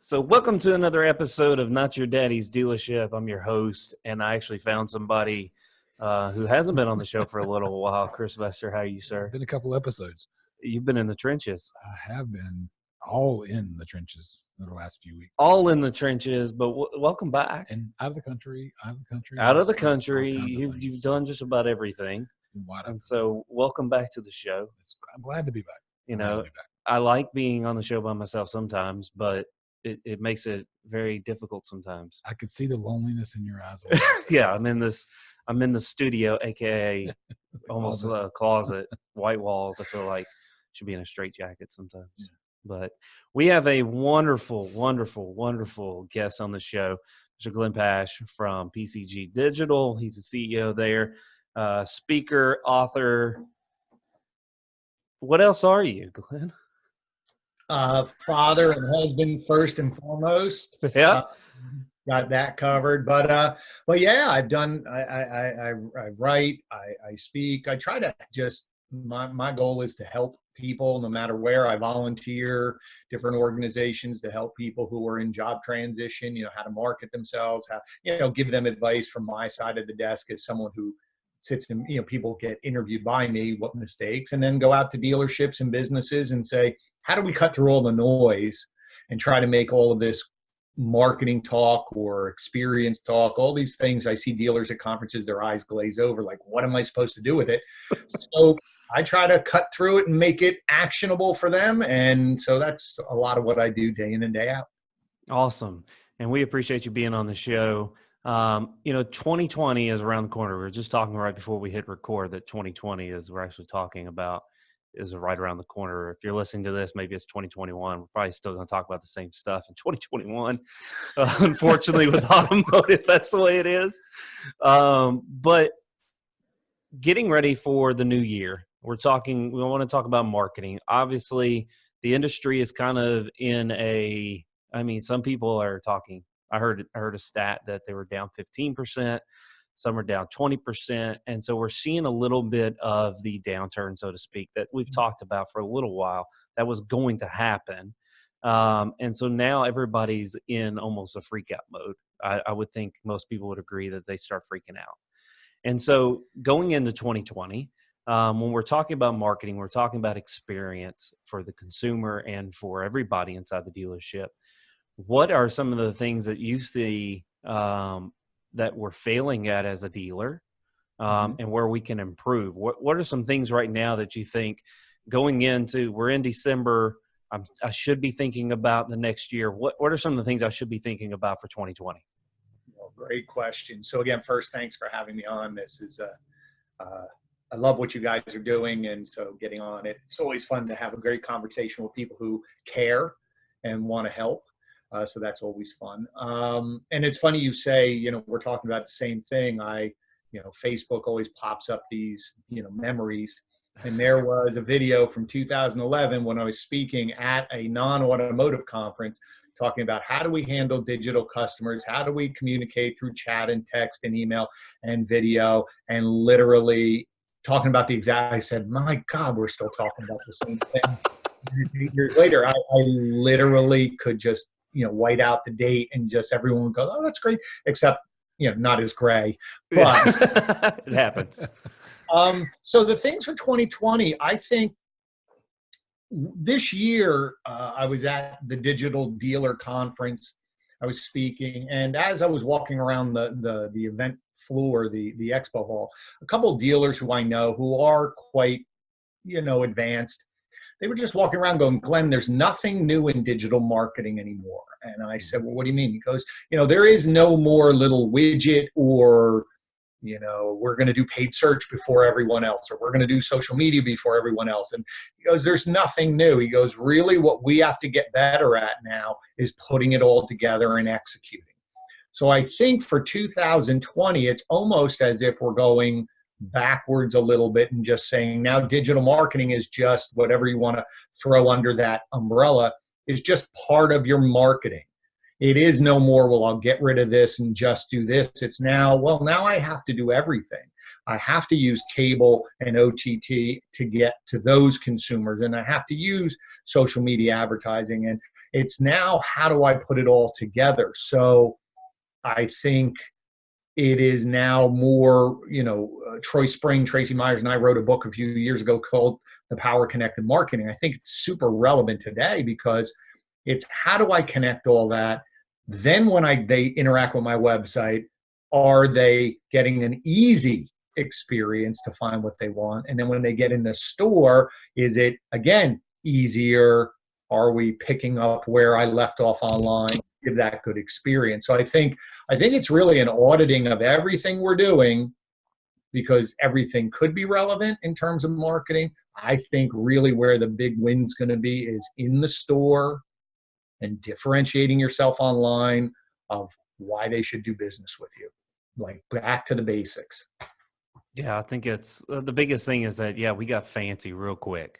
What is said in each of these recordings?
So welcome to another episode of Not Your Daddy's Dealership. I'm your host, and I actually found somebody who hasn't been on the show for a little while. Chris Vester, how are you, sir? Been a couple episodes. You've been in the trenches. I have been all in the trenches in the last few weeks. All in the trenches, but welcome back. And out of the country. You've done just about everything. And so welcome back to the show. I'm glad to be back. I like being on the show by myself sometimes, but it makes it very difficult sometimes. I could see the loneliness in your eyes. Yeah, I'm in the studio, aka almost a closet, white walls. I feel like should be in a straitjacket sometimes. Yeah. But we have a wonderful, wonderful, wonderful guest on the show, Mr. Glenn Pasch from PCG Digital. He's the CEO there, speaker, author. What else are you, Glenn? Father and husband first and foremost. Yeah, got that covered. But yeah, I've done. I write. I speak. I try to just. My goal is to help people no matter where. I volunteer different organizations to help people who are in job transition. How to market themselves. How give them advice from my side of the desk as someone who sits and people get interviewed by me, what mistakes, and then go out to dealerships and businesses and say, how do we cut through all the noise and try to make all of this marketing talk or experience talk, all these things. I see dealers at conferences, their eyes glaze over, like, what am I supposed to do with it? So I try to cut through it and make it actionable for them. And so that's a lot of what I do day in and day out. Awesome. And we appreciate you being on the show. 2020 is around the corner. We were just talking right before we hit record that 2020 we're actually talking about is right around the corner. If you're listening to this, maybe it's 2021. We're probably still going to talk about the same stuff in 2021. Unfortunately, with automotive, that's the way it is. But getting ready for the new year, we want to talk about marketing. Obviously, the industry is kind of some people are talking. I heard a stat that they were down 15%. Some are down 20%. And so we're seeing a little bit of the downturn, so to speak, that we've talked about for a little while that was going to happen. And so now everybody's in almost a freak out mode. I would think most people would agree that they start freaking out. And so going into 2020, when we're talking about marketing, we're talking about experience for the consumer and for everybody inside the dealership. What are some of the things that you see that we're failing at as a dealer, and where we can improve? What are some things right now that you think we're in December, I should be thinking about the next year? What are some of the things I should be thinking about for 2020? Well, great question. So again, first, thanks for having me on. This is I love what you guys are doing. And so getting on it, it's always fun to have a great conversation with people who care and want to help. So that's always fun. And it's funny you say, we're talking about the same thing. Facebook always pops up these, memories. And there was a video from 2011 when I was speaking at a non-automotive conference talking about how do we handle digital customers? How do we communicate through chat and text and email and video, and literally talking about I said, my God, we're still talking about the same thing. 8 years later, I literally could just, white out the date and just everyone would go, oh, that's great, except, not as gray, but it happens. So the things for 2020, I think this year, I was at the Digital Dealer Conference. I was speaking, and as I was walking around the event floor, the expo hall, a couple of dealers who I know who are quite, advanced, they were just walking around going, Glenn, there's nothing new in digital marketing anymore. And I said, well, what do you mean? He goes, there is no more little widget or, we're going to do paid search before everyone else, or we're going to do social media before everyone else. And he goes, there's nothing new. He goes, really what we have to get better at now is putting it all together and executing. So I think for 2020, it's almost as if we're going backwards a little bit and just saying now digital marketing is just whatever you want to throw under that umbrella is just part of your marketing. It is no more, well, I'll get rid of this and just do this. It's now I have to do everything. I have to use cable and OTT to get to those consumers, and I have to use social media advertising. And It's now, how do I put it all together? So I think it is now more, Troy Spring, Tracy Myers, and I wrote a book a few years ago called The Power of Connected Marketing. I think it's super relevant today because it's, how do I connect all that? Then when they interact with my website, are they getting an easy experience to find what they want? And then when they get in the store, is it, again, easier? Are we picking up where I left off online? Give that good experience. So I think it's really an auditing of everything we're doing, because everything could be relevant in terms of marketing. I think really where the big win's going to be is in the store and differentiating yourself online of why they should do business with you. Like, back to the basics. Yeah, I think it's the biggest thing is that, we got fancy real quick.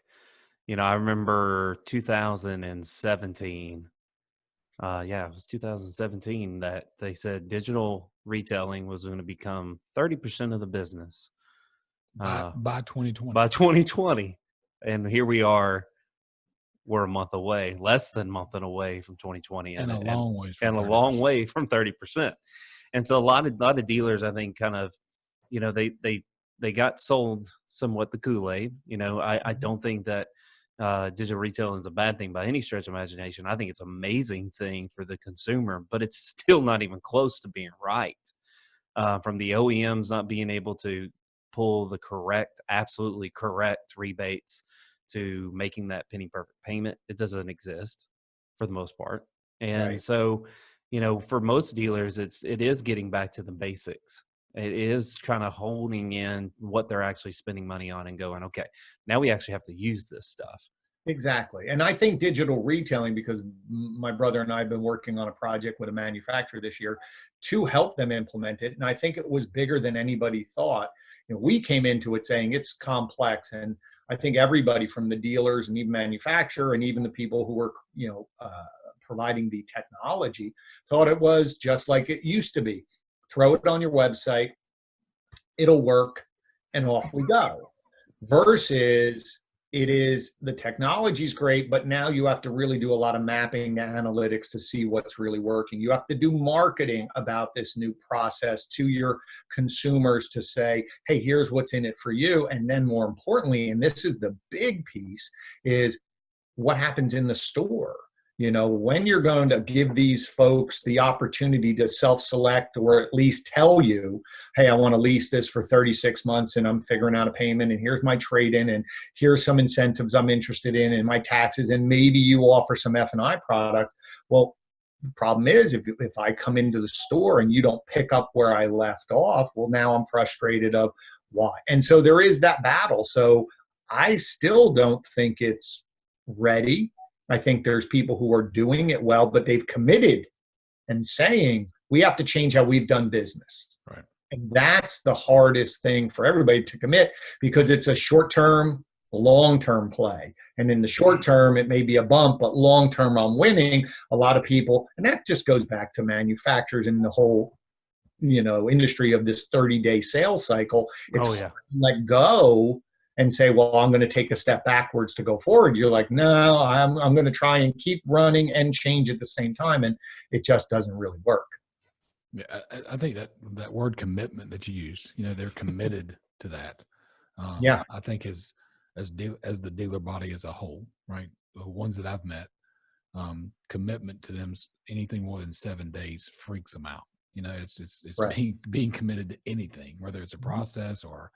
I remember 2017. It was 2017 that they said digital retailing was going to become 30% of the business by 2020. By 2020, and here we are. We're a month away, less than a month away from 2020, and a long way from and a long way from 30%. And so a lot of dealers, I think, kind of, they got sold somewhat the Kool-Aid. I don't think that digital retailing is a bad thing by any stretch of imagination. I think it's an amazing thing for the consumer, but it's still not even close to being right. From the OEMs not being able to pull the absolutely correct rebates to making that penny perfect payment, it doesn't exist for the most part. And Right. so, for most dealers, it is getting back to the basics. It is kind of holding in what they're actually spending money on and going, okay, now we actually have to use this stuff. Exactly. And I think digital retailing, because my brother and I have been working on a project with a manufacturer this year to help them implement it. And I think it was bigger than anybody thought. We came into it saying it's complex. And I think everybody from the dealers and even manufacturer and even the people who were, providing the technology thought it was just like it used to be. Throw it on your website, it'll work, and off we go. Versus, it is, the technology's great, but now you have to really do a lot of mapping analytics to see what's really working. You have to do marketing about this new process to your consumers to say, hey, here's what's in it for you. And then more importantly, and this is the big piece, is what happens in the store. When you're going to give these folks the opportunity to self-select, or at least tell you, hey, I want to lease this for 36 months and I'm figuring out a payment, and here's my trade-in, and here's some incentives I'm interested in, and my taxes, and maybe you offer some F&I product. Well, the problem is, if I come into the store and you don't pick up where I left off, well, now I'm frustrated of why. And so there is that battle. So I still don't think it's ready. I think there's people who are doing it well, but they've committed and saying, we have to change how we've done business. Right. And that's the hardest thing for everybody to commit, because it's a short-term, long-term play. And in the short term, it may be a bump, but long-term, I'm winning. A lot of people, and that just goes back to manufacturers and the whole, industry of this 30-day sales cycle. It's hard to let go and say, well, I'm going to take a step backwards to go forward. You're like, no, I'm going to try and keep running and change at the same time. And it just doesn't really work. Yeah, I think that word commitment that you used, they're committed to that. Yeah. I think as the dealer body as a whole, right? The ones that I've met, commitment to them, anything more than 7 days freaks them out. It's right. being committed to anything, whether it's a process or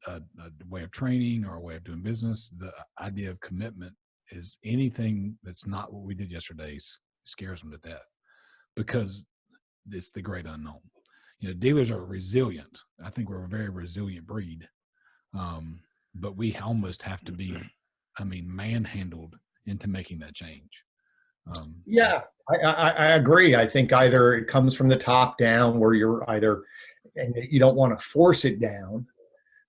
a way of training or a way of doing business. The idea of commitment is anything that's not what we did yesterday scares them to death, because it's the great unknown. Dealers are resilient. I think we're a very resilient breed, but we almost have to be, manhandled into making that change. Yeah, I agree. I think either it comes from the top down, where you're either, and you don't want to force it down,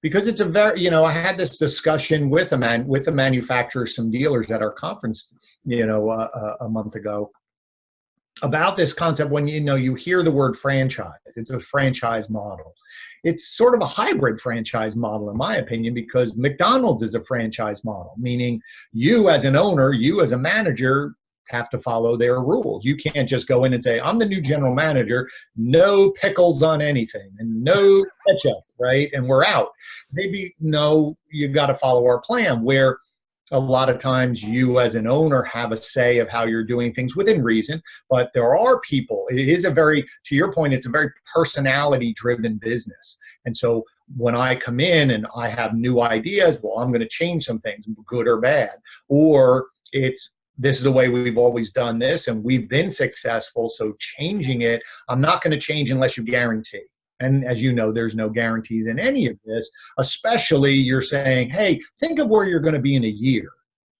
because it's a very, I had this discussion with a manufacturer, some dealers at our conference, a month ago, about this concept. When you hear the word franchise, it's a franchise model. it's sort of a hybrid franchise model, in my opinion, because McDonald's is a franchise model, meaning you as an owner, you as a manager have to follow their rules. You can't just go in and say, I'm the new general manager, no pickles on anything and no ketchup, right? And we're out. Maybe, no, you got to follow our plan, where a lot of times you as an owner have a say of how you're doing things within reason. But there are people, it is a very, to your point, it's a very personality driven business. And so when I come in and I have new ideas, well, I'm going to change some things, good or bad, or it's, this is the way we've always done this and we've been successful, so changing it, I'm not going to change unless you guarantee. And as you know, there's no guarantees in any of this, especially you're saying, hey, think of where you're going to be in a year.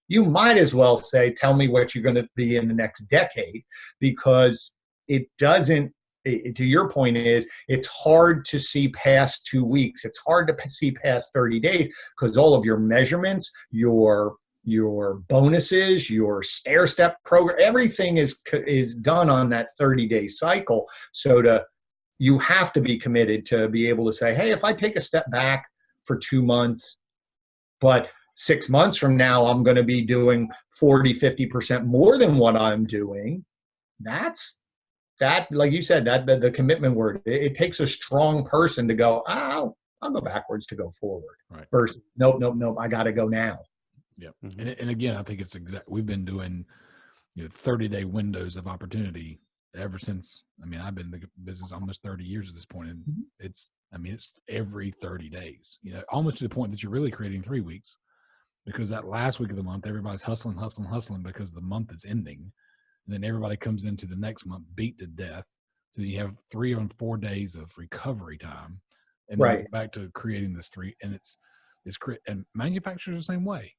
You might as well say, tell me what you're going to be in the next decade, because it doesn't, to your point is, it's hard to see past 2 weeks. It's hard to see past 30 days because all of your measurements, your bonuses, your stair step program, everything is done on that 30-day cycle. So you have to be committed to be able to say, hey, if I take a step back for 2 months, but 6 months from now, I'm going to be doing 40, 50% more than what I'm doing. That's that, like you said, that the commitment word, it takes a strong person to go, oh, I'll go backwards to go forward. Right. Versus, nope, I got to go now. Yeah. Mm-hmm. And again, I think it's we've been doing 30-day windows of opportunity ever since. I mean, I've been in the business almost 30 years at this point, and it's every 30 days, almost to the point that you're really creating 3 weeks, because that last week of the month, everybody's hustling because the month is ending. And then everybody comes into the next month beat to death. So you have 3 or 4 days of recovery time, and then right back to creating this 3. And and manufacturers the same way.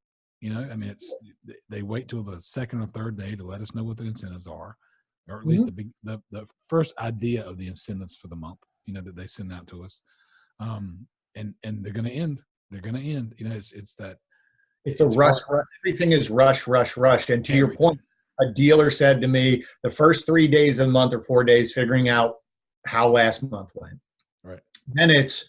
They wait till the second or third day to let us know what the incentives are, or at least the first idea of the incentives for the month, that they send out to us. And they're going to end. It's a rush. Everything is rush. And to your point, a dealer said to me, the first 3 days of the month or 4 days, figuring out how last month went. Right. Then it's,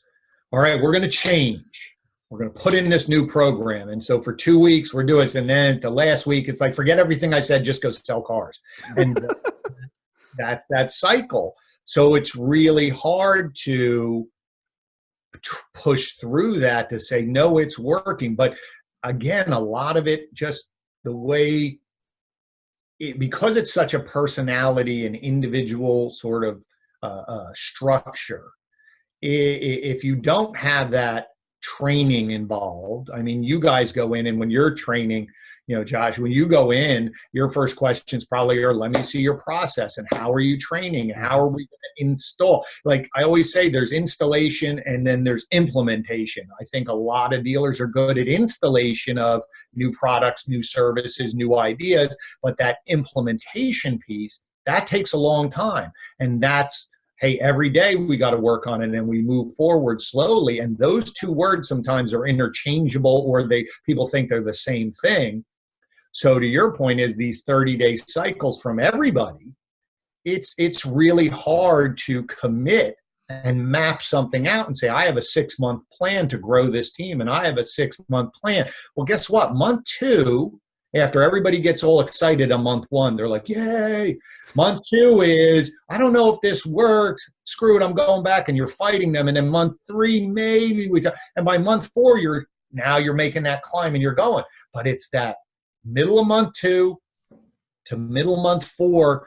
all right, we're going to change. We're going to put in this new program. And so for 2 weeks, we're doing this. And then the last week, it's like, forget everything I said, just go sell cars. And that's that cycle. So it's really hard to push through that to say, no, it's working. But again, a lot of it, just the way, because it's such a personality and individual sort of structure, if you don't have that training involved, I mean, you guys go in, and when you're training, Josh, when you go in, your first questions probably are, let me see your process, and how are you training, and how are we going to install? Like I always say, there's installation and then there's implementation. I think a lot of dealers are good at installation of new products, new services, new ideas, but that implementation piece, that takes a long time. And that's, hey, every day we got to work on it, and we move forward slowly. And those two words sometimes are interchangeable, or people think they're the same thing. So to your point is these 30-day cycles from everybody, it's really hard to commit and map something out and say, I have a 6-month plan to grow this team, and I have a 6-month plan. Well, guess what? Month 2, after everybody gets all excited on month 1, they're like, yay. Month 2 is, I don't know if this works. Screw it, I'm going back, and you're fighting them. And then month 3, maybe and by month 4, you're making that climb and you're going. But it's that middle of month 2 to middle of month 4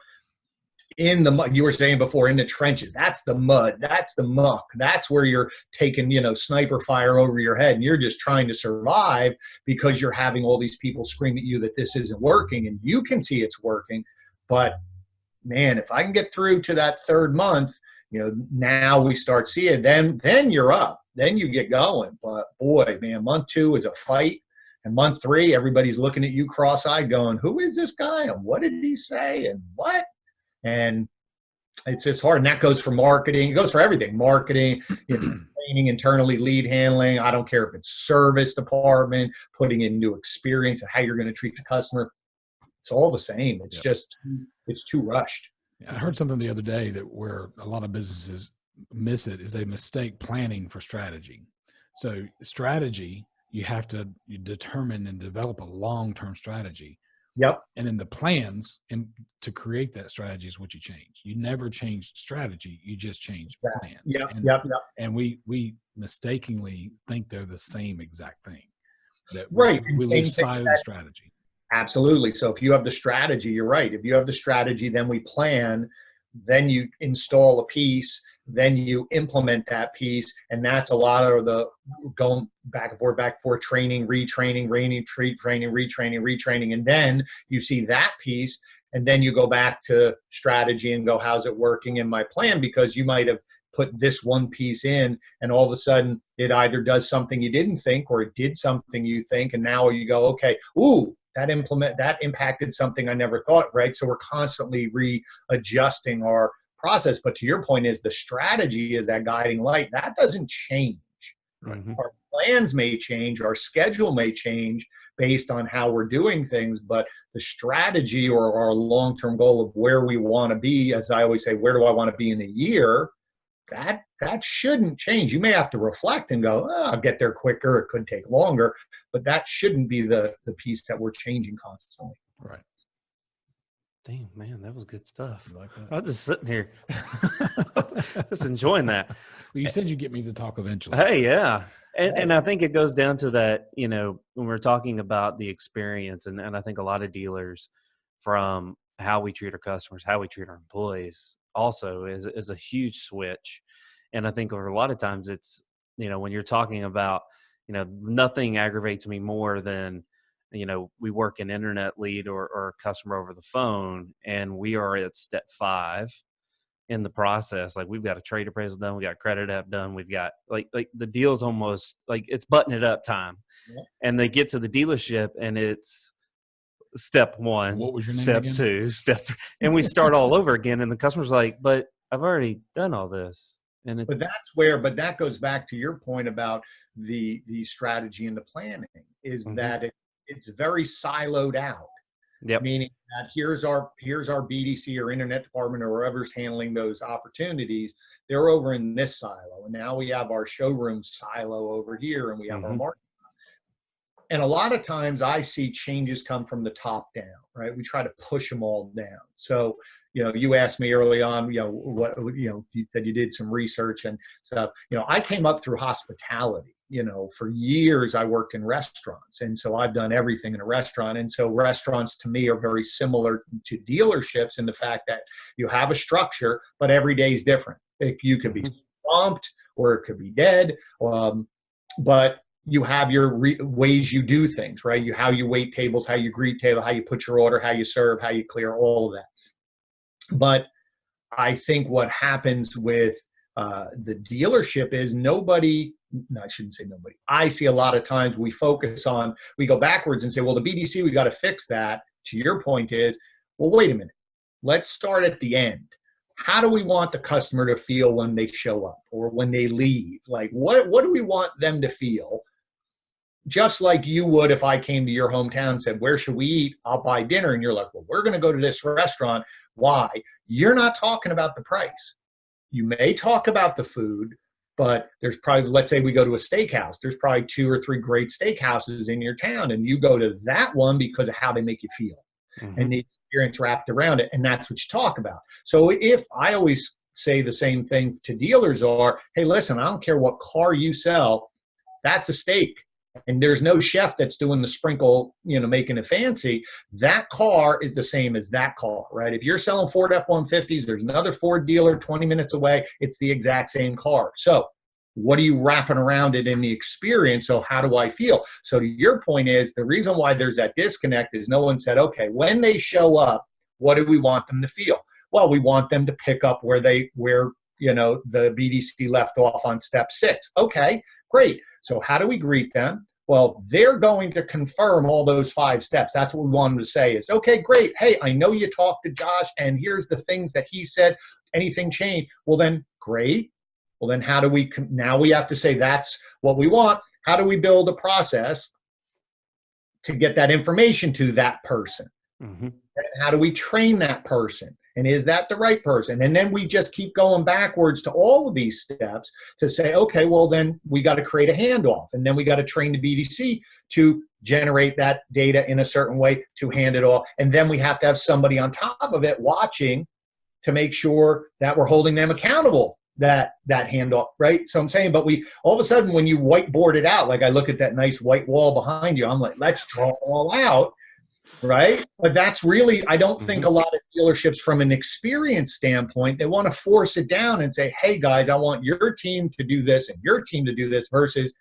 in the mud. You were saying before, in the trenches. That's the mud. That's the muck. That's where you're taking, sniper fire over your head, and you're just trying to survive because you're having all these people scream at you that this isn't working, and you can see it's working. But man, if I can get through to that 3rd month, now we start seeing, then you're up, then you get going. But boy, man, month 2 is a fight. And month 3, everybody's looking at you cross-eyed going, who is this guy? And what did he say? And what? And it's just hard. And that goes for marketing. It goes for everything. Marketing, training internally, lead handling. I don't care if it's service department, putting in new experience and how you're going to treat the customer. It's all the same. It's just, it's too rushed. I heard something the other day that where a lot of businesses miss it is they mistake planning for strategy. So strategy, you have to determine and develop a long-term strategy. Yep. And then the plans and to create that strategy is what you change. You never change strategy. You just change plans. Yep. And, Yep. and we mistakenly think they're the same exact thing. That Right. we lose sight of the strategy. Absolutely. So if you have the strategy, you're right. If you have the strategy, then we plan, then you install a piece, then you implement that piece. And that's a lot of the going back and forth, training, retraining, retraining. And then you see that piece, and then you go back to strategy and go, how's it working in my plan? Because you might have put this one piece in, and all of a sudden it either does something you didn't think, or it did something you think. And now you go, okay, ooh, that impacted something I never thought, right? So we're constantly readjusting our process. But to your point, is the strategy is that guiding light. That doesn't change. Mm-hmm. Our plans may change, our schedule may change based on how we're doing things, but the strategy or our long-term goal of where we want to be, as I always say, where do I want to be in a year? That shouldn't change. You may have to reflect and go, oh, I'll get there quicker. It could take longer, but that shouldn't be the piece that we're changing constantly. Right. Damn, man, that was good stuff. You like that? I was just sitting here, just enjoying that. Well, you said you'd get me to talk eventually. Hey, yeah. And I think it goes down to that, when we're talking about the experience, and I think a lot of dealers, from how we treat our customers, how we treat our employees also is a huge switch. And I think over a lot of times it's, when you're talking about, nothing aggravates me more than, we work an internet lead or a customer over the phone, and we are at step 5 in the process. Like, we've got a trade appraisal done, we got credit app done, we've got like the deal's almost like it's button it up time. Yeah. And they get to the dealership and it's step 1, what was your name step again? 2, and we start all over again. And the customer's like, but I've already done all this. And but that goes back to your point about the strategy and the planning is mm-hmm. that it's very siloed out. Yep. Meaning that here's our BDC or internet department or whoever's handling those opportunities. They're over in this silo, and now we have our showroom silo over here, and we have mm-hmm. our market. And a lot of times I see changes come from the top down, right? We try to push them all down. So, you asked me early on, you said you did some research and stuff. I came up through hospitality. For years I worked in restaurants. And so I've done everything in a restaurant. And so restaurants to me are very similar to dealerships in the fact that you have a structure, but every day is different. You could be swamped or it could be dead. But you have your ways you do things, right? How you wait tables, how you greet table, how you put your order, how you serve, how you clear, all of that. But I think what happens with the dealership is I shouldn't say nobody. I see a lot of times we go backwards and say, well, the BDC, we got to fix that. To your point is, well, wait a minute. Let's start at the end. How do we want the customer to feel when they show up or when they leave? Like, what do we want them to feel? Just like you would if I came to your hometown and said, where should we eat? I'll buy dinner. And you're like, well, we're going to go to this restaurant. Why? You're not talking about the price. You may talk about the food, but there's probably, let's say we go to a steakhouse. There's probably 2 or 3 great steakhouses in your town, and you go to that one because of how they make you feel mm-hmm. and the experience wrapped around it. And that's what you talk about. So if I always say the same thing to dealers hey, listen, I don't care what car you sell, that's a steak. And there's no chef that's doing the sprinkle, making it fancy. That car is the same as that car, right? If you're selling Ford F-150s, there's another Ford dealer 20 minutes away. It's the exact same car. So what are you wrapping around it in the experience? So how do I feel? So to your point is, the reason why there's that disconnect is no one said, okay, when they show up, what do we want them to feel? Well, we want them to pick up where the BDC left off on step 6. Okay, great. So how do we greet them? Well, they're going to confirm all those 5 steps. That's what we want them to say is, okay, great. Hey, I know you talked to Josh, and here's the things that he said. Anything changed? Well, then, great. Well, then now we have to say that's what we want. How do we build a process to get that information to that person? Mm-hmm. And how do we train that person? And is that the right person? And then we just keep going backwards to all of these steps to say, okay, well, then we got to create a handoff. And then we got to train the BDC to generate that data in a certain way to hand it off. And then we have to have somebody on top of it watching to make sure that we're holding them accountable, that handoff, right? So I'm saying, but we, all of a sudden, when you whiteboard it out, like I look at that nice white wall behind you, I'm like, let's draw it all out, right? But that's really, I don't think a lot of dealerships from an experience standpoint, they want to force it down and say, hey guys, I want your team to do this and your team to do this, versus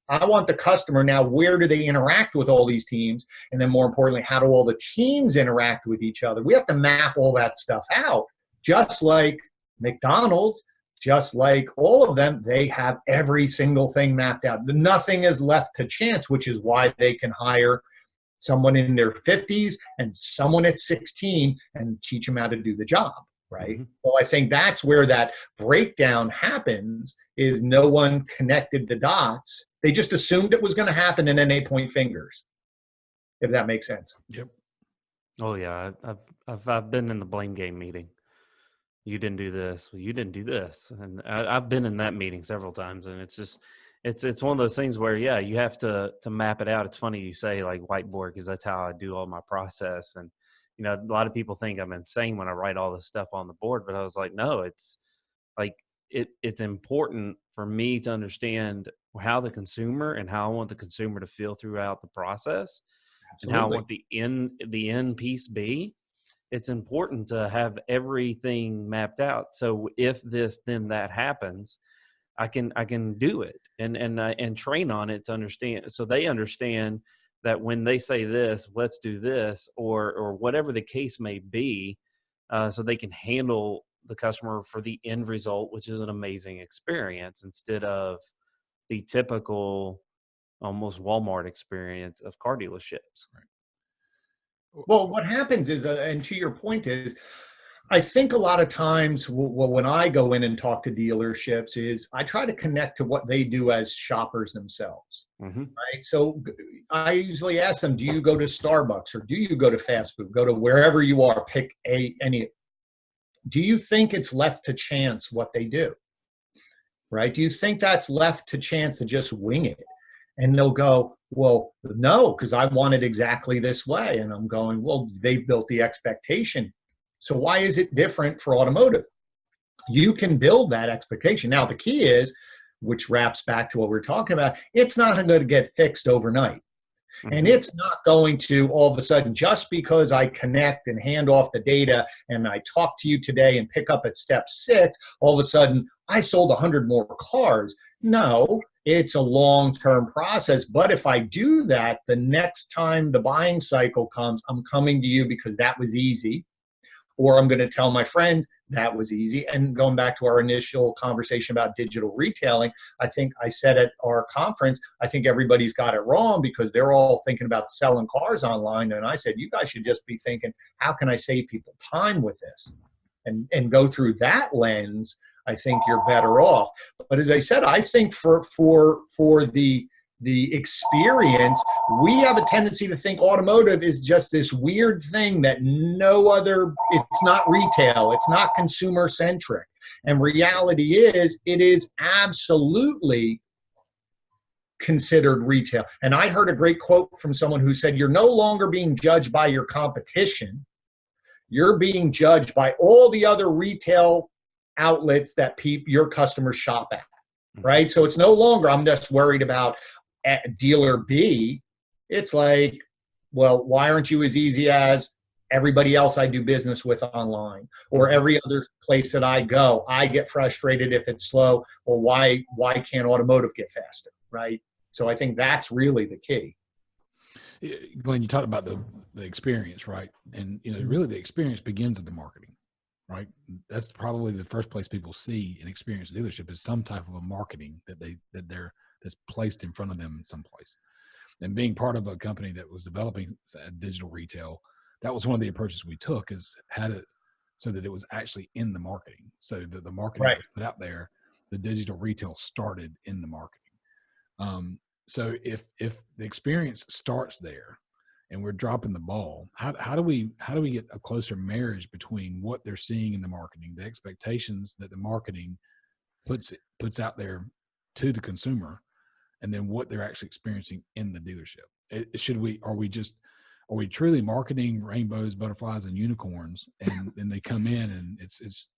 I want the customer now, where do they interact with all these teams? And then more importantly, how do all the teams interact with each other? We have to map all that stuff out. Just like McDonald's, just like all of them, they have every single thing mapped out. Nothing is left to chance, which is why they can hire someone in their 50s and someone at 16 and teach them how to do the job, right? So I think that's where that breakdown happens, is no one connected the dots. They just assumed it was going to happen and then they point fingers, if that makes sense. Yep. Oh yeah, I've been in the blame game meeting. You didn't do this. Well, you didn't do this, and I've been in that meeting several times, and it's just it's one of those things where you have to map it out. It's funny you say like whiteboard, because that's how I do all my process. And a lot of people think I'm insane when I write all this stuff on the board, but I was like, no, it's like it's important for me to understand how the consumer and how I want the consumer to feel throughout the process. Absolutely. And how I want the end piece be. It's important to have everything mapped out. So if this, then that happens, I can do it and train on it to understand. So they understand that when they say this, let's do this, or whatever the case may be, so they can handle the customer for the end result, which is an amazing experience, instead of the typical almost Walmart experience of car dealerships. Right. Well, what happens is, and to your point is, I think a lot of times when I go in and talk to dealerships is I try to connect to what they do as shoppers themselves, right? So I usually ask them, do you go to Starbucks or do you go to fast food? Go to wherever you are, pick any. Do you think it's left to chance what they do, right? Do you think that's left to chance to just wing it? And they'll go, well, no, because I want it exactly this way. And I'm going, well, they built the expectation. So why is it different for automotive? You can build that expectation. Now, the key is, which wraps back to what we're talking about, it's not going to get fixed overnight. And it's not going to all of a sudden, just because I connect and hand off the data and I talk to you today and pick up at step 6, all of a sudden I sold 100 more cars. No, it's a long-term process. But if I do that, the next time the buying cycle comes, I'm coming to you because that was easy. Or I'm going to tell my friends that was easy. And going back to our initial conversation about digital retailing, I think I said at our conference, I think everybody's got it wrong because they're all thinking about selling cars online. And I said, you guys should just be thinking, how can I save people time with this? And go through that lens, I think you're better off. But as I said, I think for the experience, we have a tendency to think automotive is just this weird thing that no other, it's not retail, it's not consumer centric. And reality is, it is absolutely considered retail. And I heard a great quote from someone who said, you're no longer being judged by your competition, you're being judged by all the other retail outlets that your customers shop at, right? So it's no longer, I'm just worried about at dealer B. It's like, well, why aren't you as easy as everybody else I do business with online, or every other place that I go? I get frustrated if it's slow. Well, why can't automotive get faster, right? So I think that's really the key. Glenn, you talked about the experience, right? And really the experience begins at the marketing, right? That's probably the first place people see an experience dealership is some type of a marketing that's placed in front of them in some place. And being part of a company that was developing digital retail, that was one of the approaches we took, is had it so that it was actually in the marketing. So that the marketing was put out there, the digital retail started in the marketing. So if the experience starts there, and we're dropping the ball. How do we get a closer marriage between what they're seeing in the marketing, the expectations that the marketing puts out there to the consumer, and then what they're actually experiencing in the dealership? Are we truly marketing rainbows, butterflies, and unicorns, and then they come in and it's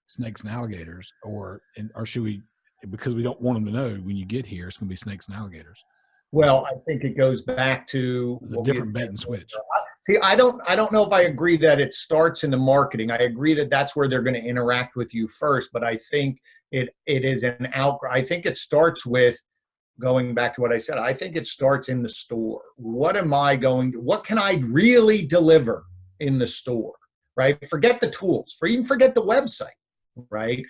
snakes and alligators, or should we, because we don't want them to know when you get here it's going to be snakes and alligators? Well, I think it goes back to a different bait and switch. See, I don't know if I agree that it starts in the marketing. I agree that that's where they're going to interact with you first, but I think it is an I think it starts with, going back to what I said, I think it starts in the store. What can I really deliver in the store, right? Forget the tools, forget the website, right?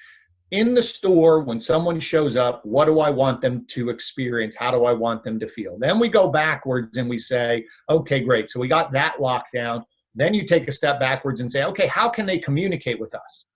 In the store, when someone shows up, what do I want them to experience? How do I want them to feel? Then we go backwards and we say, okay, great. So we got that locked down. Then you take a step backwards and say, okay, how can they communicate with us?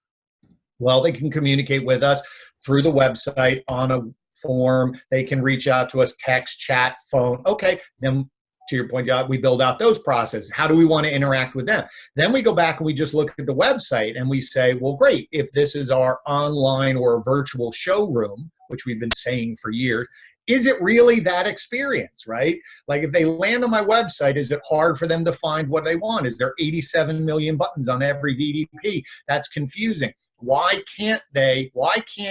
Well, they can communicate with us through the website, on a form. They can reach out to us, text, chat, phone. Okay, then to your point, we build out those processes. How do we want to interact with them? Then we go back and we just look at the website and we say, well, great, if this is our online or virtual showroom, which we've been saying for years, is it really that experience, right? Like if they land on my website, is it hard for them to find what they want? Is there 87 million buttons on every VDP? That's confusing. Why can't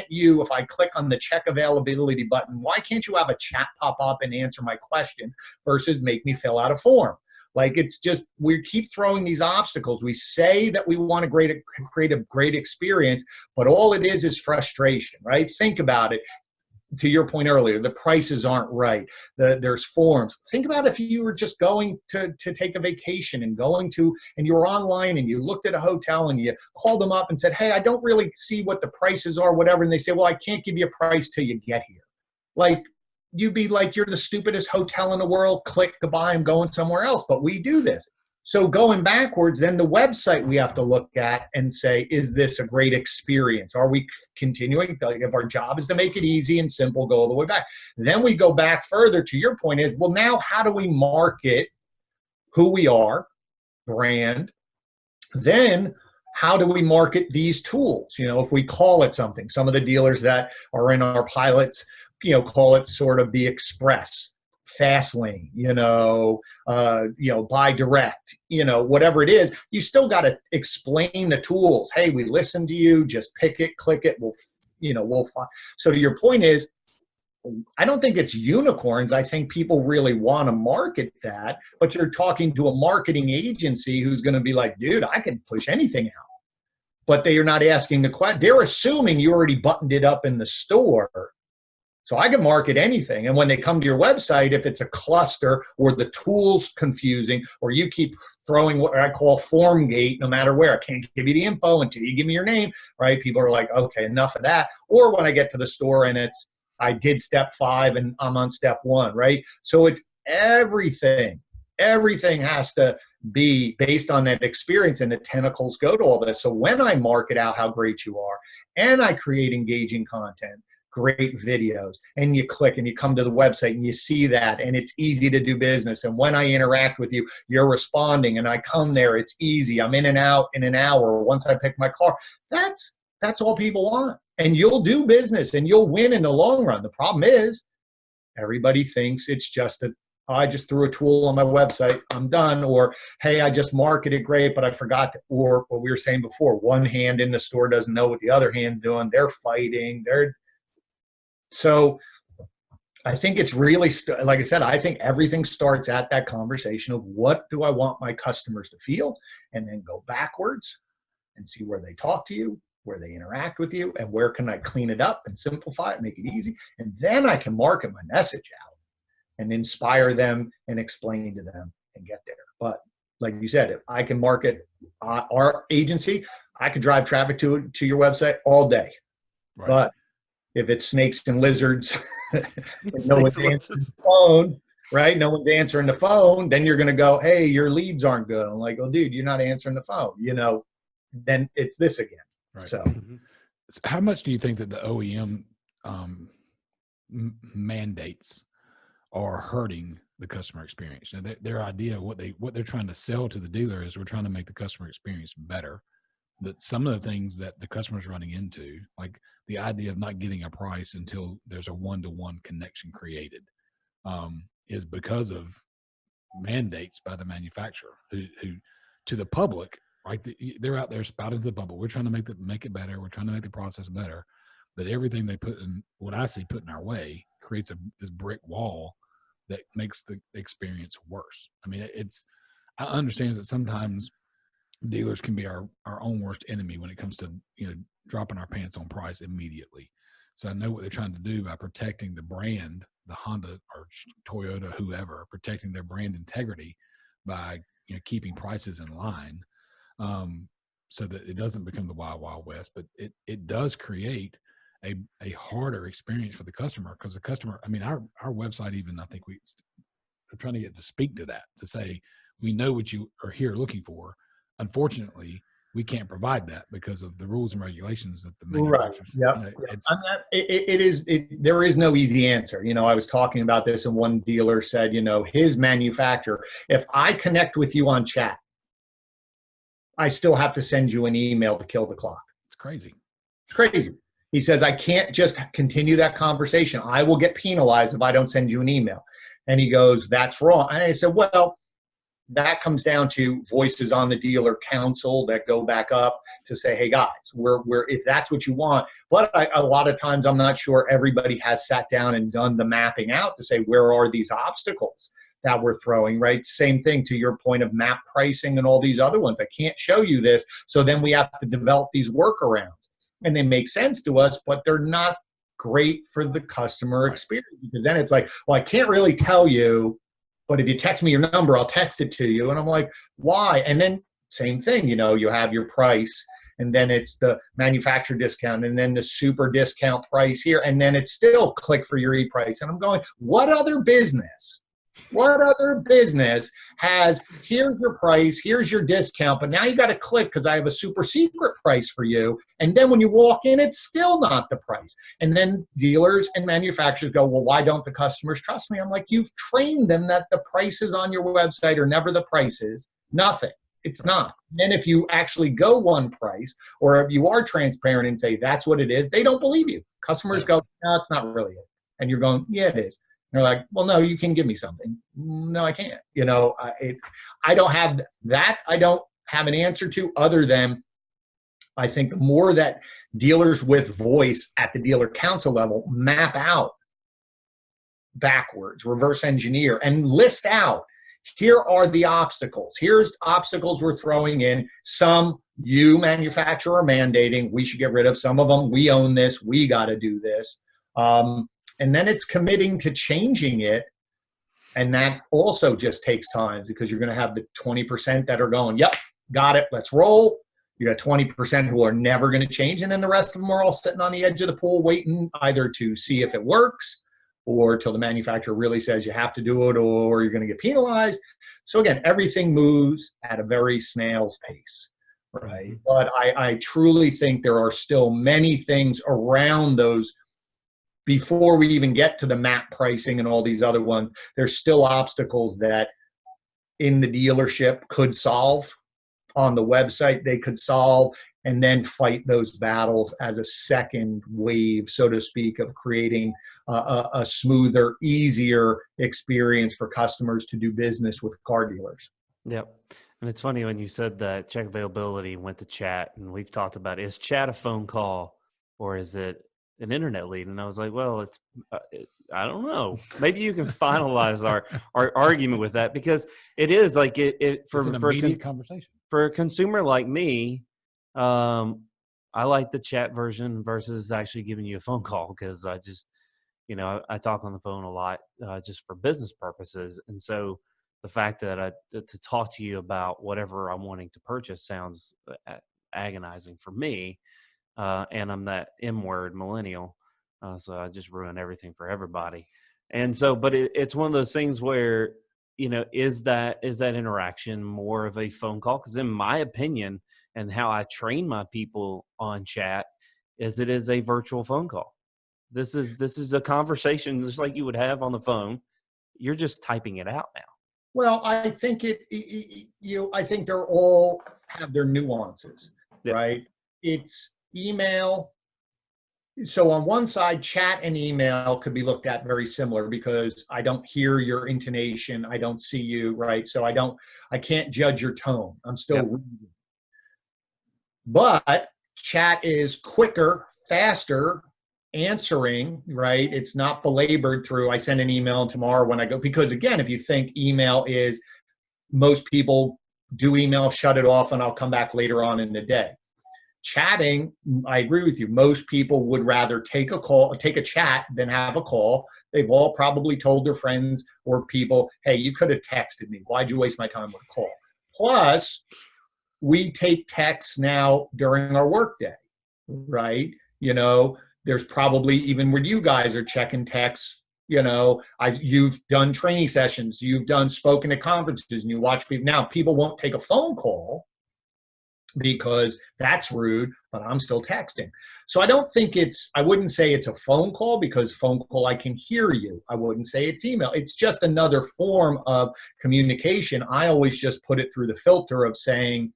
you, if I click on the check availability button, why can't you have a chat pop up and answer my question versus make me fill out a form? Like, it's just, we keep throwing these obstacles. We say that we want to create a great experience, but all it is frustration, right? Think about it. To your point earlier, the prices aren't right. There's forms. Think about if you were just going to take a vacation and you were online and you looked at a hotel and you called them up and said, hey, I don't really see what the prices are, whatever. And they say, well, I can't give you a price till you get here. Like, you'd be like, you're the stupidest hotel in the world. Click, goodbye, I'm going somewhere else. But we do this. So going backwards, then the website we have to look at and say, is this a great experience? Are we continuing? If our job is to make it easy and simple, go all the way back. Then we go back further to your point is, well, now how do we market who we are, brand? Then how do we market these tools? If we call it something, some of the dealers that are in our pilots, call it sort of the express, fast lane, buy direct, whatever it is, you still got to explain the tools. Hey, we listen to you, just pick it, click it. We'll find. So to your point is, I don't think it's unicorns. I think people really want to market that, but you're talking to a marketing agency who's going to be like, dude, I can push anything out. But they are not asking the question. They're assuming you already buttoned it up in the store. So I can market anything. And when they come to your website, if it's a cluster or the tool's confusing, or you keep throwing what I call form gate, no matter where, I can't give you the info until you give me your name, right? People are like, okay, enough of that. Or when I get to the store and I did step 5 and I'm on step 1, right? So it's everything. Everything has to be based on that experience, and the tentacles go to all this. So when I market out how great you are and I create engaging content, great videos, and you click and you come to the website and you see that, and it's easy to do business. And when I interact with you, you're responding, and I come there, it's easy. I'm in and out in an hour once I pick my car. That's all people want. And you'll do business and you'll win in the long run. The problem is everybody thinks it's just I just threw a tool on my website, I'm done. Or, hey, I just marketed great, but I forgot to, or what we were saying before, one hand in the store doesn't know what the other hand's doing. They're fighting. So I think it's really, like I said, I think everything starts at that conversation of what do I want my customers to feel, and then go backwards and see where they talk to you, where they interact with you, and where can I clean it up and simplify it, make it easy. And then I can market my message out and inspire them and explain to them and get there. But like you said, if I can market our agency, I could drive traffic to your website all day. Right. But if it's snakes and lizards, no one's answering the phone, right? No one's answering the phone. Then you're going to go, hey, your leads aren't good. I'm like, oh, dude, you're not answering the phone. Then it's this again. Right. So how much do you think that the OEM mandates are hurting the customer experience. Now, their idea, what they're trying to sell to the dealer is we're trying to make the customer experience better. That some of the things that the customer's running into, like the idea of not getting a price until there's a one-to-one connection created, is because of mandates by the manufacturer who to the public, right? They're out there spouting to the public. We're trying to make it better. We're trying to make the process better. But everything they put in, what I see put in our way, creates this brick wall that makes the experience worse. I mean, I understand that sometimes dealers can be our own worst enemy when it comes to, dropping our pants on price immediately. So I know what they're trying to do by protecting the brand, the Honda or Toyota, whoever, protecting their brand integrity by, keeping prices in line, so that it doesn't become the wild, wild west. But it does create a harder experience for the customer, because the customer, I mean, our website, even, I think we're trying to get to speak to that, to say, we know what you are here looking for. Unfortunately, we can't provide that because of the rules and regulations that the manufacturers. Right. Yeah. There is no easy answer. I was talking about this, and one dealer said, his manufacturer, if I connect with you on chat, I still have to send you an email to kill the clock. It's crazy. It's crazy. He says, I can't just continue that conversation. I will get penalized if I don't send you an email. And he goes, that's wrong. And I said, well, that comes down to voices on the dealer council that go back up to say, hey guys, we're if that's what you want. But a lot of times I'm not sure everybody has sat down and done the mapping out to say, where are these obstacles that we're throwing, right? Same thing to your point of map pricing and all these other ones. I can't show you this. So then we have to develop these workarounds, and they make sense to us, but they're not great for the customer experience, because then it's like, well, I can't really tell you, but if you text me your number, I'll text it to you. And I'm like, why? And then same thing, you have your price, and then it's the manufacturer discount, and then the super discount price here, and then it's still click for your e-price. And I'm going, what other business has, here's your price, here's your discount, but now you got to click because I have a super secret price for you. And then when you walk in, it's still not the price. And then dealers and manufacturers go, well, why don't the customers trust me? I'm like, you've trained them that the prices on your website are never the prices. Nothing. It's not. And if you actually go one price, or if you are transparent and say that's what it is, they don't believe you. Customers go, no, it's not really it. And you're going, yeah, it is. They're like, well, no, you can give me something. No, I can't. I don't have that. I don't have an answer to, other than I think the more that dealers with voice at the dealer council level map out backwards, reverse engineer, and list out, here are the obstacles. Here's obstacles we're throwing in. Some you manufacturer are mandating we should get rid of. Some of them, we own this. We got to do this. And then it's committing to changing it. And that also just takes time, because you're going to have the 20% that are going, yep, got it, let's roll. You got 20% who are never going to change. And then the rest of them are all sitting on the edge of the pool waiting either to see if it works, or till the manufacturer really says you have to do it, or you're going to get penalized. So again, everything moves at a very snail's pace, right? But I truly think there are still many things around those. Before we even get to the map pricing and all these other ones, there's still obstacles that in the dealership could solve, on the website they could solve, and then fight those battles as a second wave, so to speak, of creating a smoother, easier experience for customers to do business with car dealers. Yep. And it's funny when you said that check availability went to chat, and we've talked about, is chat a phone call or is it an internet lead? And I was like, well, I don't know. Maybe you can finalize our argument with that, because it is like it's an immediate conversation for a consumer like me. I like the chat version versus actually giving you a phone call, because I just, I talk on the phone a lot just for business purposes. And so the fact that to talk to you about whatever I'm wanting to purchase sounds agonizing for me. And I'm that M-word millennial, so I just ruin everything for everybody. And so, but it's one of those things where, is that interaction more of a phone call? Because in my opinion, and how I train my people on chat, is it is a virtual phone call. This is a conversation just like you would have on the phone. you're just typing it out now. Well, I think I think they're all have their nuances, Yeah. right? It's email. So on one side, chat and email could be looked at very similar because I don't hear your intonation. I don't see you, right? So I can't judge your tone. I'm still reading. But chat is quicker, faster, answering, right? It's not belabored through I send an email tomorrow when I go, because again, if you think email is, most people do email, shut it off, and I'll come back later on in the day. Chatting, I agree with you. Most people would rather take a chat than have a call. They've all probably told their friends or people, hey, you could have texted me. Why'd you waste my time with a call? Plus, we take texts now during our workday, right? There's probably, even when you guys are checking texts, you've done training sessions, you've done spoken at conferences, and you watch people. Now, people won't take a phone call because that's rude, but I'm still texting. So I wouldn't say it's a phone call, because phone call, I can hear you. I wouldn't say it's email. It's just another form of communication. I always just put it through the filter of saying,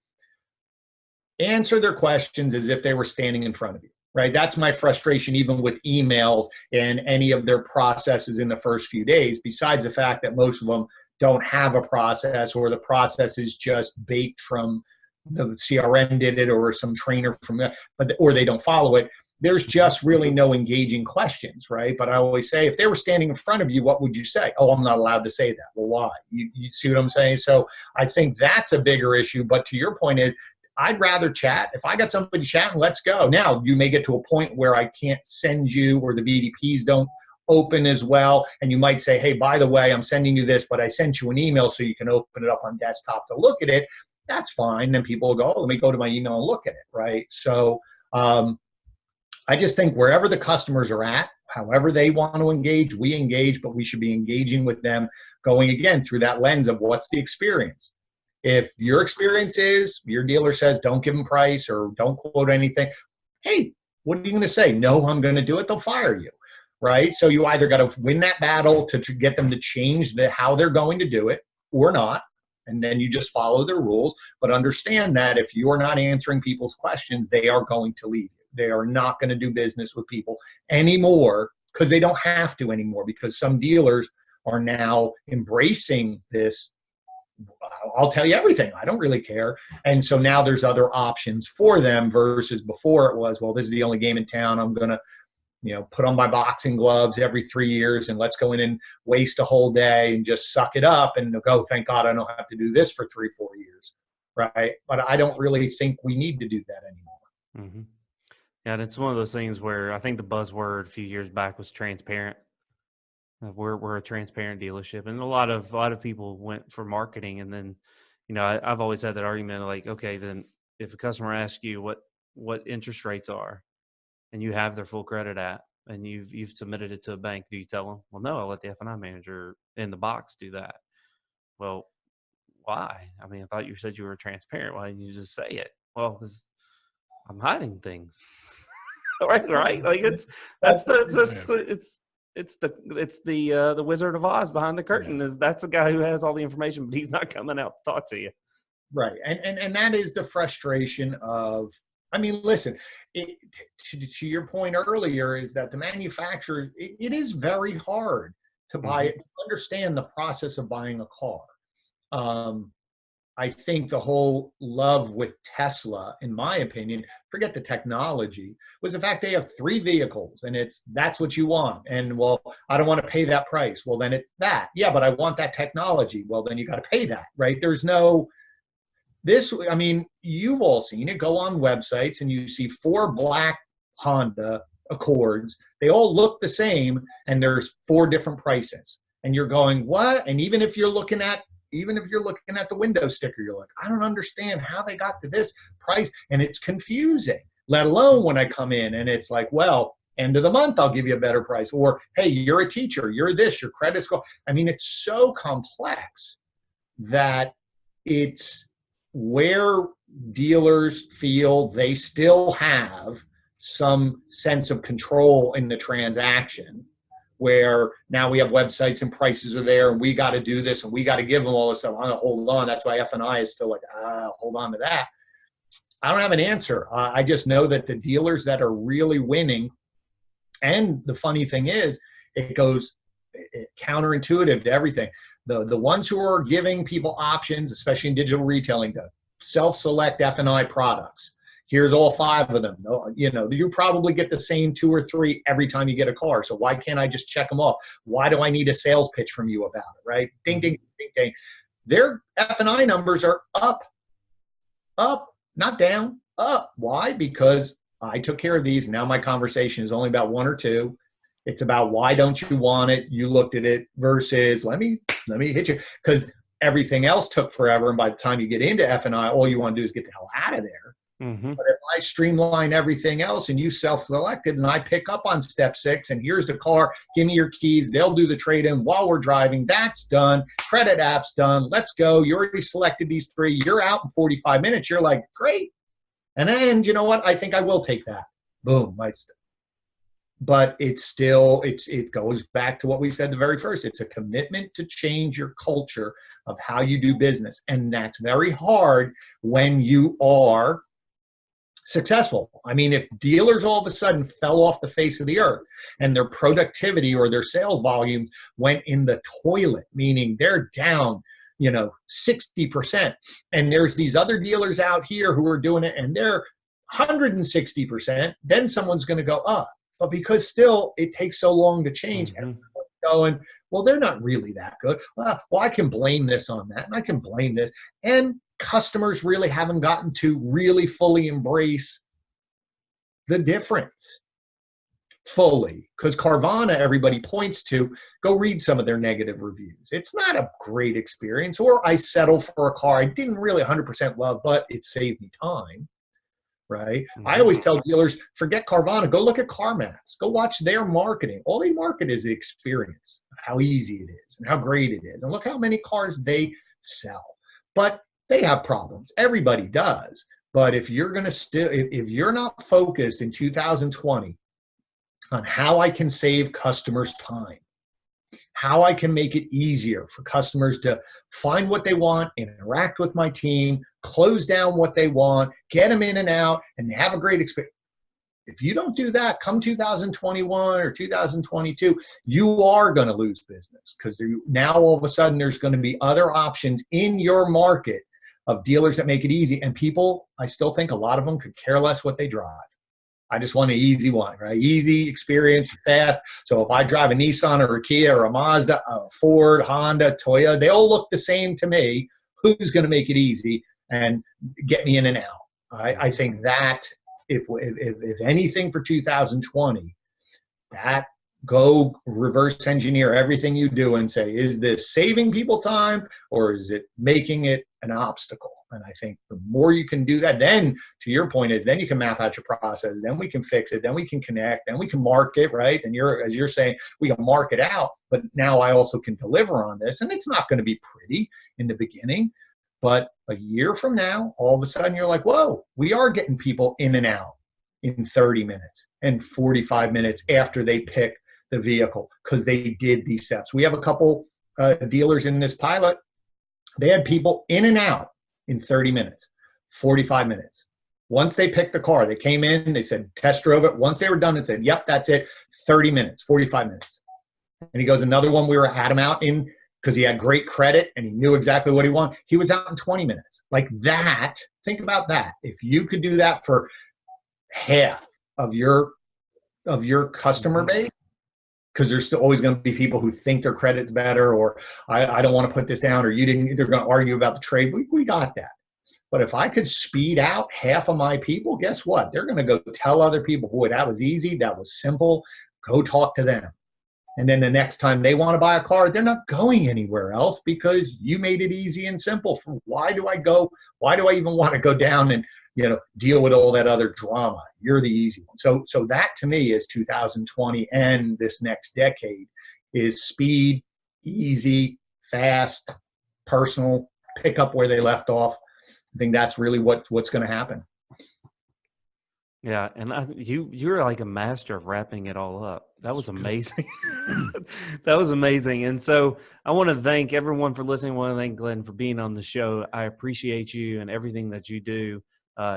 answer their questions as if they were standing in front of you, right? That's my frustration, even with emails and any of their processes in the first few days, besides the fact that most of them don't have a process, or the process is just baked from the CRM did it, or some trainer or they don't follow it. There's just really no engaging questions, right? But I always say, if they were standing in front of you, what would you say? Oh, I'm not allowed to say that. Well, why? You see what I'm saying? So I think that's a bigger issue. But to your point is, I'd rather chat. If I got somebody chatting, let's go. Now, you may get to a point where I can't send you, or the VDPs don't open as well. And you might say, hey, by the way, I'm sending you this, but I sent you an email so you can open it up on desktop to look at it. That's fine. Then people will go, oh, let me go to my email and look at it, right? So I just think wherever the customers are at, however they want to engage, we engage, but we should be engaging with them, going again through that lens of what's the experience. If your experience is your dealer says don't give them price or don't quote anything, hey, what are you going to say? No, I'm going to do it. They'll fire you, right? So you either got to win that battle to get them to change how they're going to do it, or not. And then you just follow their rules. But understand that if you're not answering people's questions, they are going to leave you. They are not going to do business with people anymore, because they don't have to anymore, because some dealers are now embracing this. I'll tell you everything. I don't really care. And so now there's other options for them, versus before it was, well, this is the only game in town. I'm going to, put on my boxing gloves every 3 years and let's go in and waste a whole day and just suck it up and go, thank God I don't have to do this for 3-4 years. Right. But I don't really think we need to do that anymore. Mm-hmm. Yeah. And it's one of those things where I think the buzzword a few years back was transparent. We're a transparent dealership, and a lot of people went for marketing. And then, I've always had that argument, like, okay, then if a customer asks you what interest rates are, and you have their full credit app, and you've submitted it to a bank, do you tell them, well, no, I'll let the F&I manager in the box do that? Well, why? I mean, I thought you said you were transparent. Why didn't you just say it? Well, because I'm hiding things. right? Like it's the Wizard of Oz behind the curtain. That's the guy who has all the information, but he's not coming out to talk to you. Right. And that is the frustration of, I mean, listen, to your point earlier, is that the manufacturers, it is very hard to buy it, to understand the process of buying a car. I think the whole love with Tesla, in my opinion, forget the technology, was the fact they have 3 vehicles and that's what you want. And well, I don't want to pay that price. Well, then it's that. Yeah, but I want that technology. Well, then you got to pay that, right? There's no, I mean, you've all seen it. Go on websites and you see 4 black Honda Accords. They all look the same, and there's 4 different prices. And you're going, what? And even if you're looking at the window sticker, you're like, I don't understand how they got to this price. And it's confusing, let alone when I come in and it's like, well, end of the month, I'll give you a better price. Or, hey, you're a teacher, you're this, your credit score. I mean, it's so complex that it's where dealers feel they still have some sense of control in the transaction, where now we have websites and prices are there and we got to do this and we got to give them all this stuff. Hold on. That's why F&I is still like, hold on to that. I don't have an answer. I just know that the dealers that are really winning, and the funny thing is, it goes counterintuitive to everything. The ones who are giving people options, especially in digital retailing, to self-select F&I products. Here's all 5 of them. You know, you probably get the same 2 or 3 every time you get a car. So why can't I just check them off? Why do I need a sales pitch from you about it, right? Ding, ding, ding, ding. Their F&I numbers are up, not down, up. Why? Because I took care of these. Now my conversation is only about 1 or 2. It's about why don't you want it? You looked at it versus let me hit you, because everything else took forever. And by the time you get into F&I, all you want to do is get the hell out of there. Mm-hmm. But if I streamline everything else and you self-selected and I pick up on step 6 and here's the car, give me your keys, they'll do the trade-in while we're driving. That's done. Credit app's done. Let's go. You already selected these 3. You're out in 45 minutes. You're like, great. And then, you know what? I think I will take that. Boom. But it's still, it goes back to what we said the very first. It's a commitment to change your culture of how you do business. And that's very hard when you are successful. I mean, if dealers all of a sudden fell off the face of the earth and their productivity or their sales volume went in the toilet, meaning they're down, 60%, and there's these other dealers out here who are doing it and they're 160%, then someone's going to go, but because still it takes so long to change, everyone's going, well, they're not really that good. Well, I can blame this on that, and I can blame this. And customers really haven't gotten to really fully embrace the difference fully, because Carvana, everybody points to, go read some of their negative reviews. It's not a great experience, or I settle for a car I didn't really 100% love, but it saved me time, right? I always tell dealers, forget Carvana, go look at CarMax, go watch their marketing. All they market is the experience, how easy it is and how great it is, and look how many cars they sell. But they have problems. Everybody does. But if you're going to if you're not focused in 2020 on how I can save customers time, how I can make it easier for customers to find what they want, interact with my team, close down what they want, get them in and out, and have a great experience. If you don't do that, come 2021 or 2022, you are going to lose business, because now all of a sudden there's going to be other options in your market of dealers that make it easy. And people, I still think a lot of them could care less what they drive. I just want an easy one, right? Easy experience, fast. So if I drive a Nissan or a Kia or a Mazda, a Ford, Honda, Toyota, they all look the same to me. Who's going to make it easy and get me in and out? I think that if anything for 2020, that go reverse engineer everything you do and say, is this saving people time or is it making it an obstacle? And I think the more you can do that, then to your point is, then you can map out your process, then we can fix it, then we can connect, then we can market, right? And as you're saying, we can mark it out, but now I also can deliver on this. And it's not going to be pretty in the beginning, but a year from now, all of a sudden you're like, whoa, we are getting people in and out in 30 minutes and 45 minutes after they pick the vehicle, because they did these steps. We have a couple dealers in this pilot. They had people in and out in 30 minutes, 45 minutes. Once they picked the car, they came in, they said, test drove it. Once they were done and said, yep, that's it, 30 minutes, 45 minutes. And he goes, another one had him out in, because he had great credit and he knew exactly what he wanted. He was out in 20 minutes. Like that, think about that. If you could do that for half of your customer base, because there's still always going to be people who think their credit's better, or I don't want to put this down, or you didn't, they're going to argue about the trade. We got that. But if I could speed out half of my people, guess what? They're going to go tell other people, boy, that was easy, that was simple, go talk to them. And then the next time they want to buy a car, they're not going anywhere else because you made it easy and simple. Why do I even want to go down and deal with all that other drama? You're the easy one. So that to me is 2020 and this next decade is speed, easy, fast, personal, pick up where they left off. I think that's really what's going to happen. Yeah, and you're like a master of wrapping it all up. That was amazing. That was amazing. And so I want to thank everyone for listening. I want to thank Glenn for being on the show. I appreciate you and everything that you do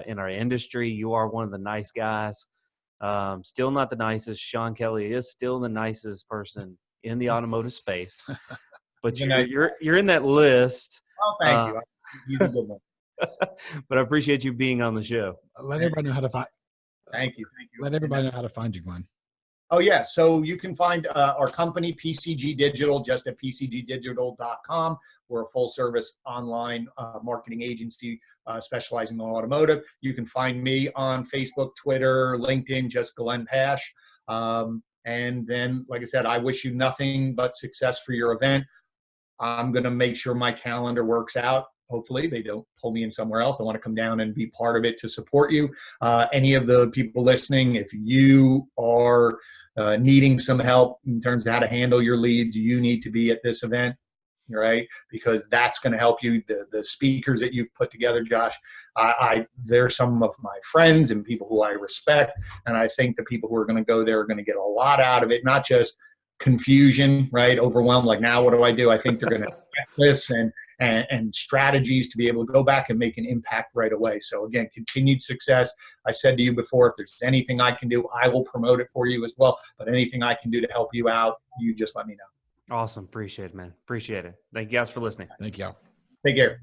in our industry. You are one of the nice guys. Still not the nicest. Sean Kelly is still the nicest person in the automotive space, but you're in that list. Oh, thank you. He's a good one. But I appreciate you being on the show. Let everybody know how to find. Thank you. Let everybody know how to find you, Glenn. Oh, yeah. So you can find our company, PCG Digital, just at pcgdigital.com. We're a full-service online marketing agency specializing in automotive. You can find me on Facebook, Twitter, LinkedIn, just Glenn Pasch. And then, like I said, I wish you nothing but success for your event. I'm going to make sure my calendar works out. Hopefully they don't pull me in somewhere else. I want to come down and be part of it to support you. Any of the people listening, if you are needing some help in terms of how to handle your leads, you need to be at this event, right? Because that's going to help you. The speakers that you've put together, Josh, they're some of my friends and people who I respect. And I think the people who are going to go there are going to get a lot out of it, not just confusion, right? Overwhelmed, like, now what do I do? I think they're going to this and strategies to be able to go back and make an impact right away. So again, continued success. I said to you before, if there's anything I can do, I will promote it for you as well. But anything I can do to help you out, you just let me know. Awesome. Appreciate it, man. Appreciate it. Thank you guys for listening. Thank you. Take care.